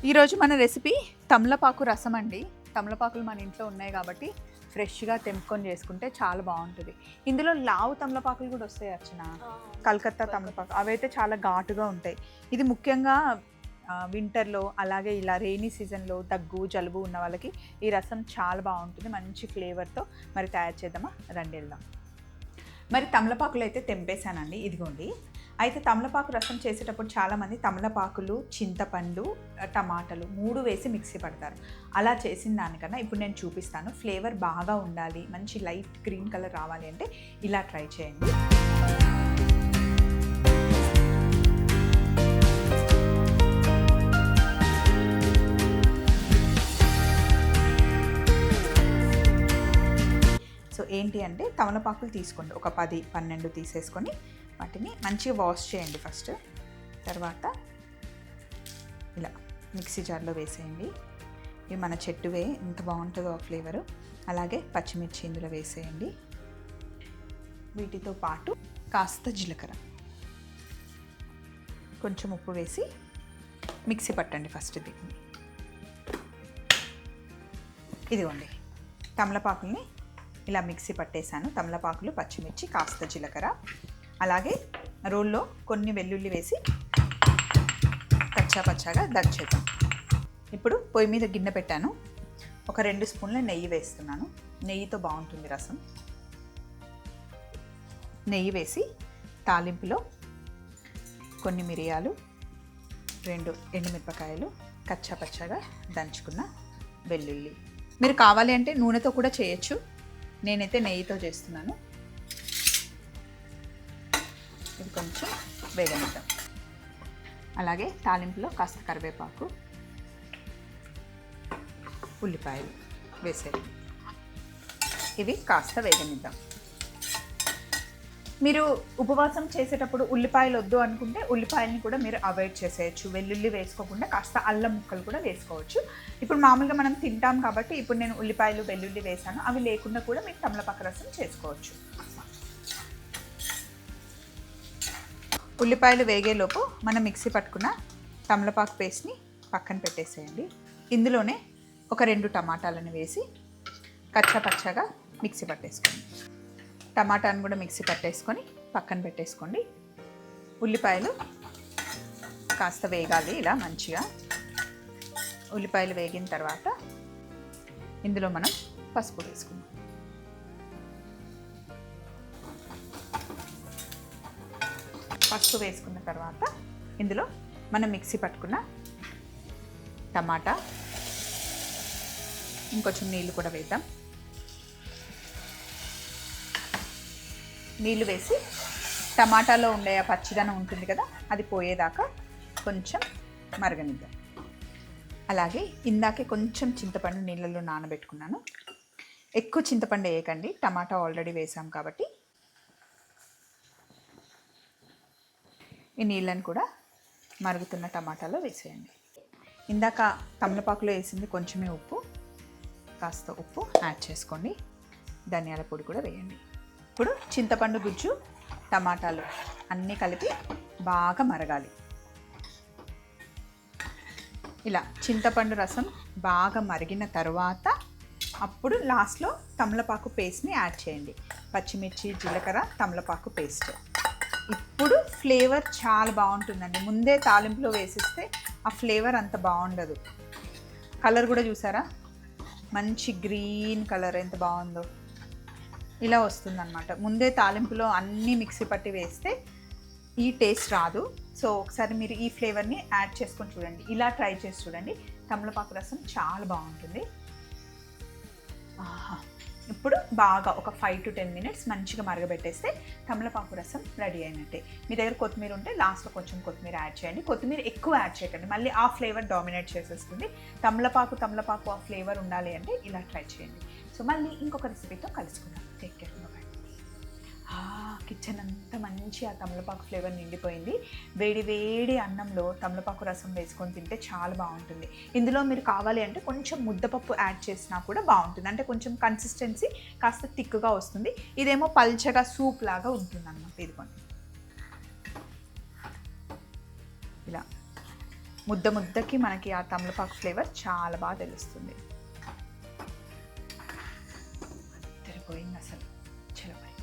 ఈరోజు మన రెసిపీ తమలపాకు రసం అండి. తమలపాకులు మన ఇంట్లో ఉన్నాయి కాబట్టి ఫ్రెష్గా తెంపుకొని చేసుకుంటే చాలా బాగుంటుంది. ఇందులో లావు తమలపాకులు కూడా వస్తాయి అర్చన, కలకత్తా తమలపాకు, అవైతే చాలా ఘాటుగా ఉంటాయి. ఇది ముఖ్యంగా వింటర్లో అలాగే ఇలా రెయినీ సీజన్లో దగ్గు జలుబు ఉన్న వాళ్ళకి ఈ రసం చాలా బాగుంటుంది. మంచి ఫ్లేవర్తో మరి తయారు చేద్దామా, రండి వెళ్దాం. మరి తమలపాకులు అయితే తెంపేశానండి, ఇదిగోండి. అయితే తమలపాకు రసం చేసేటప్పుడు చాలామంది తమలపాకులు, చింతపండు, టమాటాలు 3 వేసి మిక్సీ పడతారు. అలా చేసిన దానికన్నా ఇప్పుడు నేను చూపిస్తాను. ఫ్లేవర్ బాగా ఉండాలి, మంచి లైట్ గ్రీన్ కలర్ రావాలి అంటే ఇలా ట్రై చేయండి. సో ఏంటి అంటే తమలపాకులు తీసుకోండి, ఒక 10-12 తీసేసుకొని వాటిని మంచిగా వాష్ చేయండి ఫస్ట్. తర్వాత ఇలా మిక్సీ జార్లో వేసేయండి. ఇవి మన చెట్టువే, ఎంత బాగుంటుందో ఆ ఫ్లేవరు. అలాగే పచ్చిమిర్చి ఇందులో వేసేయండి. వీటితో పాటు కాస్త జీలకర్ర, కొంచెం ఉప్పు వేసి మిక్సీ పట్టండి ఫస్ట్. ఇదిగోండి తమలపాకుల్ని ఇలా మిక్సీ పట్టేశాను. తమలపాకులు, పచ్చిమిర్చి, కాస్త జీలకర్ర, అలాగే రోల్లో కొన్ని వెల్లుల్లి వేసి పచ్చాగా దంచేద్దాం. ఇప్పుడు పొయ్యి మీద గిన్నె పెట్టాను. ఒక 2 స్పూన్ల నెయ్యి వేస్తున్నాను. నెయ్యితో బాగుంటుంది రసం. నెయ్యి వేసి తాలింపులో కొన్ని మిరియాలు, 2 ఎండుమిరపకాయలు, పచ్చాగా దంచుకున్న వెల్లుల్లి. మీరు కావాలి అంటే నూనెతో కూడా చేయొచ్చు, నేనైతే నెయ్యితో చేస్తున్నాను. ఇది కొంచెం వేగనిద్దాం. అలాగే తాలింపులో కాస్త కరివేపాకు, ఉల్లిపాయలు వేసేది. ఇవి కాస్త వేగనిద్దాం. మీరు ఉపవాసం చేసేటప్పుడు ఉల్లిపాయలు వద్దు అనుకుంటే ఉల్లిపాయలని కూడా మీరు అవాయిడ్ చేసేయచ్చు. వెల్లుల్లి వేసుకోకుండా కాస్త అల్లం ముక్కలు కూడా వేసుకోవచ్చు. ఇప్పుడు మామూలుగా మనం తింటాం కాబట్టి ఇప్పుడు నేను ఉల్లిపాయలు, వెల్లుల్లి వేసాను. అవి లేకుండా కూడా మీరు తమలపాకు రసం చేసుకోవచ్చు. ఉల్లిపాయలు వేగేలోపు మనం మిక్సీ పట్టుకున్న తమలపాకు పేస్ట్ని పక్కన పెట్టేసేయండి. ఇందులోనే ఒక 2 టమాటాలను వేసి పచ్చాగా మిక్సీ పట్టేసుకోండి. టమాటాను కూడా మిక్సీ పట్టేసుకొని పక్కన పెట్టేసుకోండి. ఉల్లిపాయలు కాస్త వేగాలి ఇలా మంచిగా. ఉల్లిపాయలు వేగిన తర్వాత ఇందులో మనం పసుపు వేసుకుందాం. పసుపు వేసుకున్న తర్వాత ఇందులో మనం మిక్సీ పట్టుకున్న టమాటా, ఇంకొంచెం నీళ్ళు కూడా వేద్దాం. నీళ్ళు వేసి టమాటాలో ఉండే ఆ పచ్చిదనం ఉంటుంది కదా, అది పోయేదాకా కొంచెం మరగనిద్దాం. అలాగే ఇందాకే కొంచెం చింతపండు నీళ్ళల్లో నానబెట్టుకున్నాను. ఎక్కువ చింతపండు వేయకండి, టమాటా ఆల్రెడీ వేసాం కాబట్టి. ఈ నీళ్ళని కూడా మరుగుతున్న టమాటాలో వేసేయండి. ఇందాక తమలపాకులో వేసింది కొంచెమే ఉప్పు, కాస్త ఉప్పు యాడ్ చేసుకోండి. ధనియాల పొడి కూడా వేయండి. ఇప్పుడు చింతపండు గుజ్జు, టమాటాలు అన్నీ కలిపి బాగా మరగాలి. ఇలా చింతపండు రసం బాగా మరిగిన తర్వాత అప్పుడు లాస్ట్లో తమలపాకు పేస్ట్ని యాడ్ చేయండి. పచ్చిమిర్చి, జీలకర్ర, తమలపాకు పేస్ట్. ఇప్పుడు ఫ్లేవర్ చాలా బాగుంటుందండి. ముందే తాలింపులో వేసిస్తే ఆ ఫ్లేవర్ అంత బాగుండదు. కలర్ కూడా చూసారా, మంచి గ్రీన్ కలర్ ఎంత బాగుందో. ఇలా వస్తుందన్నమాట. ముందే తాలింపులో అన్నీ మిక్సీ పట్టి వేస్తే ఈ టేస్ట్ రాదు. సో ఒకసారి మీరు ఈ ఫ్లేవర్ని యాడ్ చేసుకొని చూడండి, ఇలా ట్రై చేసి చూడండి. తమలపాకు రసం చాలా బాగుంటుంది. ఇప్పుడు బాగా ఒక 5 to 10 minutes మంచిగా మరగబెట్టేస్తే తమలపాకు రసం రెడీ అయినట్టే. మీ దగ్గర కొత్తిమీర ఉంటే లాస్ట్లో కొంచెం కొత్తిమీర యాడ్ చేయండి. కొత్తిమీర ఎక్కువ యాడ్ చేయకండి, మళ్ళీ ఆ ఫ్లేవర్ డామినేట్ చేసేస్తుంది. తమలపాకు ఆ ఫ్లేవర్ ఉండాలి అంటే ఇలా ట్రై చేయండి. సో మళ్ళీ ఇంకొక రెసిపీతో కలుసుకుందాం. Take care. కిచెన్ అంతా మంచి ఆ తమలపాకు ఫ్లేవర్ నిండిపోయింది. వేడి అన్నంలో తమలపాకు రసం వేసుకొని తింటే చాలా బాగుంటుంది. ఇందులో మీరు కావాలి అంటే కొంచెం ముద్దపప్పు యాడ్ చేసినా కూడా బాగుంటుంది. అంటే కొంచెం కన్సిస్టెన్సీ కాస్త థిక్గా వస్తుంది. ఇదేమో పల్చగా సూప్ లాగా ఉంటుంది అన్నమాట. ఇదిగోండి ఇలా ముద్ద ముద్దకి మనకి ఆ తమలపాకు ఫ్లేవర్ చాలా బాగా తెలుస్తుంది. పోయింది అసలు. చలో మరి.